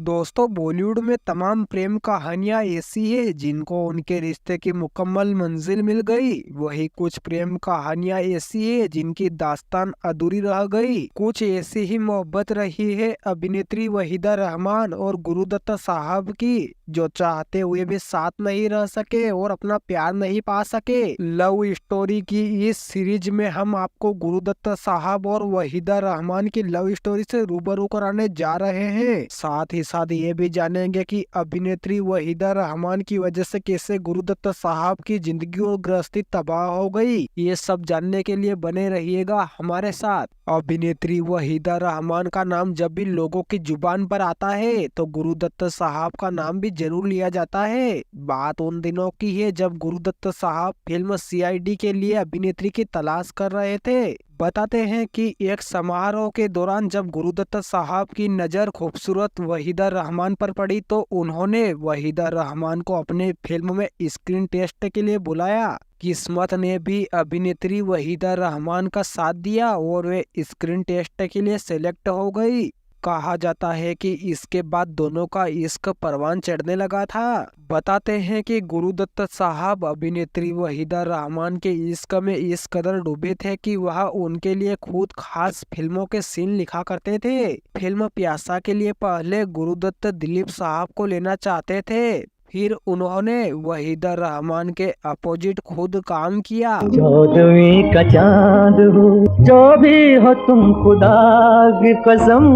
दोस्तों, बॉलीवुड में तमाम प्रेम कहानियां ऐसी है जिनको उनके रिश्ते की मुकम्मल मंजिल मिल गई। वही कुछ प्रेम कहानियां ऐसी है जिनकी दास्तान अधूरी रह गई। कुछ ऐसी ही मोहब्बत रही है अभिनेत्री वहीदा रहमान और गुरुदत्त साहब की, जो चाहते हुए भी साथ नहीं रह सके और अपना प्यार नहीं पा सके। लव स्टोरी की इस सीरीज में हम आपको गुरुदत्त साहब और वहीदा रहमान की लव स्टोरी से रूबरू कराने जा रहे हैं। साथ ही साथ ये भी जानेंगे कि अभिनेत्री वहीदा रहमान की वजह से कैसे गुरुदत्त साहब की जिंदगी और गृहस्थी तबाह हो गई। ये सब जानने के लिए बने रहिएगा हमारे साथ। अभिनेत्री वहीदा रहमान का नाम जब भी लोगों की जुबान पर आता है तो गुरुदत्त साहब का नाम भी जरूर लिया जाता है। बात उन दिनों की है जब गुरुदत्त साहब फिल्म सीआईडी के लिए अभिनेत्री की तलाश कर रहे थे। बताते हैं कि एक समारोह के दौरान जब गुरुदत्त साहब की नज़र खूबसूरत वहीदा रहमान पर पड़ी तो उन्होंने वहीदा रहमान को अपने फिल्म में स्क्रीन टेस्ट के लिए बुलाया। किस्मत ने भी अभिनेत्री वहीदा रहमान का साथ दिया और वे स्क्रीन टेस्ट के लिए सेलेक्ट हो गई। कहा जाता है कि इसके बाद दोनों का इश्क परवान चढ़ने लगा था। बताते हैं कि गुरुदत्त साहब अभिनेत्री वहीदा रहमान के इश्क में इस कदर डूबे थे कि वह उनके लिए खुद खास फिल्मों के सीन लिखा करते थे। फिल्म प्यासा के लिए पहले गुरुदत्त दिलीप साहब को लेना चाहते थे, फिर उन्होंने वहीदा रहमान के अपोजिट खुद काम किया। 14वीं का चांद हो, जो भी हो तुम खुदा की कसम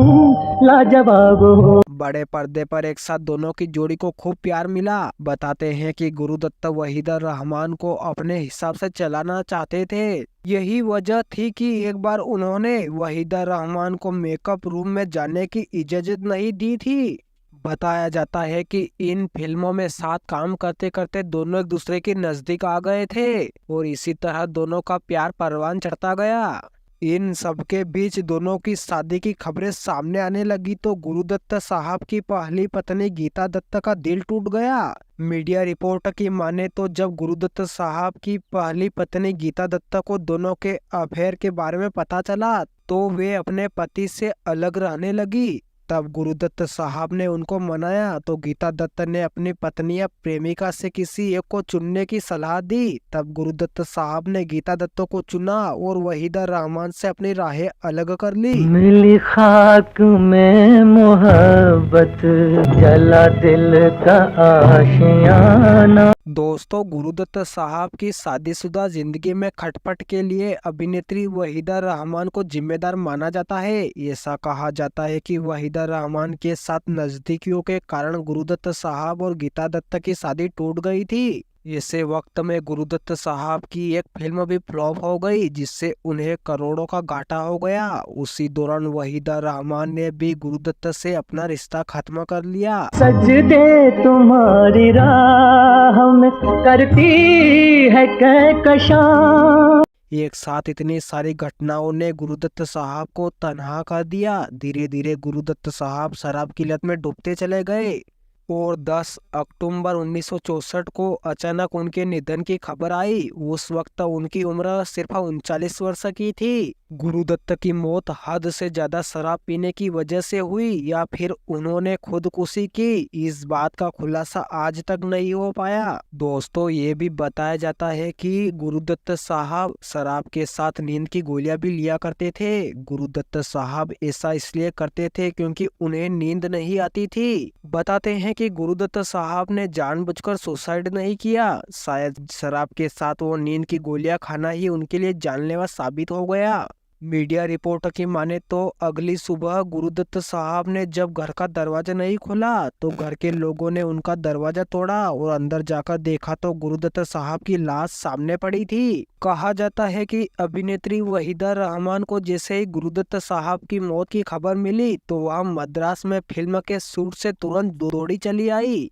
लाजवाब हो। बड़े पर्दे पर एक साथ दोनों की जोड़ी को खूब प्यार मिला। बताते हैं कि गुरुदत्त वहीदा रहमान को अपने हिसाब से चलाना चाहते थे। यही वजह थी कि एक बार उन्होंने वहीदा रहमान को मेकअप रूम में जाने की इजाजत नहीं दी थी। बताया जाता है कि इन फिल्मों में साथ काम करते करते दोनों एक दूसरे के नजदीक आ गए थे और इसी तरह दोनों का प्यार परवान चढ़ता गया। इन सबके बीच दोनों की शादी की खबरें सामने आने लगी तो गुरुदत्त साहब की पहली पत्नी गीता दत्त का दिल टूट गया। मीडिया रिपोर्ट की माने तो जब गुरुदत्त साहब की पहली पत्नी गीता दत्त को दोनों के अफेयर के बारे में पता चला तो वे अपने पति से अलग रहने लगी। तब गुरुदत्त साहब ने उनको मनाया तो गीता दत्त ने अपनी पत्नी या प्रेमिका से किसी एक को चुनने की सलाह दी। तब गुरुदत्त साहब ने गीता दत्त को चुना और वहीदा रहमान से अपनी राहें अलग कर ली। मिली खाक में मोहब्बत, जला दिल का आशियाना। दोस्तों, गुरुदत्त साहब की शादीशुदा जिंदगी में खटपट के लिए अभिनेत्री वहीदा रहमान को जिम्मेदार माना जाता है। ऐसा कहा जाता है कि वहीदा रहमान के साथ नजदीकियों के कारण गुरुदत्त साहब और गीता दत्त की शादी टूट गई थी। ऐसे वक्त में गुरुदत्त साहब की एक फिल्म भी फ्लॉप हो गई जिससे उन्हें करोड़ों का घाटा हो गया। उसी दौरान वहीदा रहमान ने भी गुरुदत्त से अपना रिश्ता खत्म कर लिया। सजदे तुम्हारी राह में करती है कहकशां। एक साथ इतनी सारी घटनाओं ने गुरुदत्त साहब को तन्हा कर दिया। धीरे धीरे गुरुदत्त साहब शराब की लत में डूबते चले गए और 10 अक्टूबर 1964 को अचानक उनके निधन की खबर आई। उस वक्त उनकी उम्र सिर्फ 39 वर्ष की थी। गुरुदत्त की मौत हद से ज्यादा शराब पीने की वजह से हुई या फिर उन्होंने खुदकुशी की, इस बात का खुलासा आज तक नहीं हो पाया। दोस्तों, ये भी बताया जाता है कि गुरुदत्त साहब शराब के साथ नींद की गोलियां भी लिया करते थे। गुरुदत्त साहब ऐसा इसलिए करते थे क्योंकि उन्हें नींद नहीं आती थी। बताते हैं कि गुरुदत्त साहब ने जानबूझकर सुसाइड नहीं किया, शायद शराब के साथ वो नींद की गोलियां खाना ही उनके लिए जानलेवा साबित हो गया। मीडिया रिपोर्ट की माने तो अगली सुबह गुरुदत्त साहब ने जब घर का दरवाजा नहीं खोला तो घर के लोगों ने उनका दरवाजा तोड़ा और अंदर जाकर देखा तो गुरुदत्त साहब की लाश सामने पड़ी थी। कहा जाता है कि अभिनेत्री वहीदा रहमान को जैसे ही गुरुदत्त साहब की मौत की खबर मिली तो वह मद्रास में फिल्म के शूट से तुरंत दौड़ी चली आई।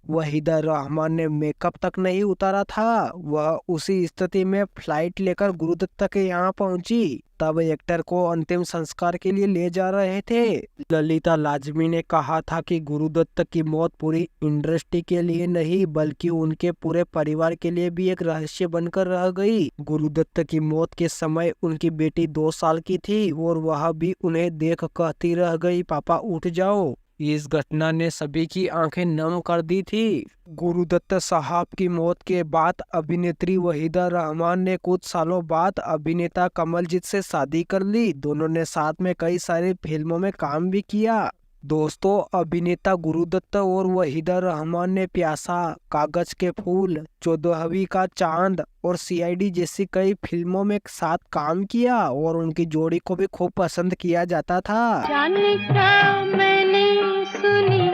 वहीदा रहमान ने मेकअप तक नहीं उतारा था। वह उसी स्थिति में फ्लाइट लेकर गुरुदत्त के यहाँ पहुंची। तब एक्टर को अंतिम संस्कार के लिए ले जा रहे थे। ललिता लाजमी ने कहा था कि गुरुदत्त की मौत पूरी इंडस्ट्री के लिए नहीं बल्कि उनके पूरे परिवार के लिए भी एक रहस्य बनकर रह गई। गुरुदत्त की मौत के समय उनकी बेटी 2 साल की थी और वह भी उन्हें देख कहती रह गई, पापा उठ जाओ। इस घटना ने सभी की आंखें नम कर दी थी। गुरुदत्त साहब की मौत के बाद अभिनेत्री वहीदा रहमान ने कुछ सालों बाद अभिनेता कमलजीत से शादी कर ली। दोनों ने साथ में कई सारी फिल्मों में काम भी किया। दोस्तों, अभिनेता गुरुदत्त और वहीदा रहमान ने प्यासा, कागज के फूल, 14वीं का चांद और सीआईडी जैसी कई फिल्मों में साथ काम किया और उनकी जोड़ी को भी खूब पसंद किया जाता था। जाने क्या मैंने सुनी,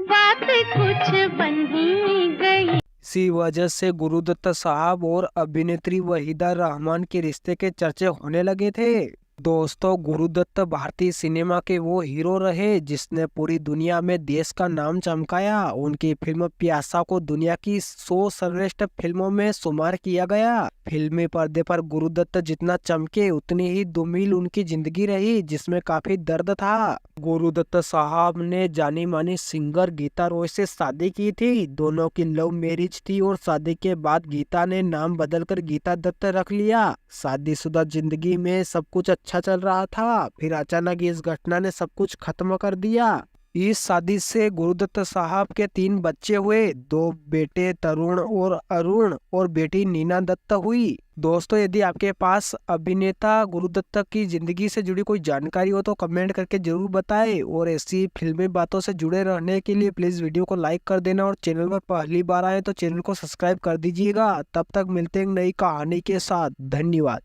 बात कुछ बन ही गई। इसी वजह से गुरुदत्त साहब और अभिनेत्री वहीदा रहमान के रिश्ते के चर्चे होने लगे थे। दोस्तों, गुरुदत्त भारतीय सिनेमा के वो हीरो रहे जिसने पूरी दुनिया में देश का नाम चमकाया। उनकी फिल्म प्यासा को दुनिया की 100 सर्वश्रेष्ठ फिल्मों में शुमार किया गया। फिल्मी पर्दे पर गुरुदत्त जितना चमके उतनी ही दुर्मिल उनकी जिंदगी रही, जिसमें काफी दर्द था। गुरुदत्त साहब ने जानी मानी सिंगर गीता रॉय से शादी की थी। दोनों की लव मैरिज थी और शादी के बाद गीता ने नाम बदलकर गीता दत्त रख लिया। शादीशुदा जिंदगी में सब कुछ अच्छा चल रहा था, फिर अचानक इस घटना ने सब कुछ खत्म कर दिया। इस शादी से गुरुदत्त साहब के 3 बच्चे हुए, 2 बेटे तरुण और अरुण और बेटी नीना दत्त हुई। दोस्तों, यदि आपके पास अभिनेता गुरुदत्त की जिंदगी से जुड़ी कोई जानकारी हो तो कमेंट करके जरूर बताएं और ऐसी फिल्मी बातों से जुड़े रहने के लिए प्लीज वीडियो को लाइक कर देना और चैनल पर पहली बार आए तो चैनल को सब्सक्राइब कर दीजिएगा। तब तक मिलते हैं नई कहानी के साथ। धन्यवाद।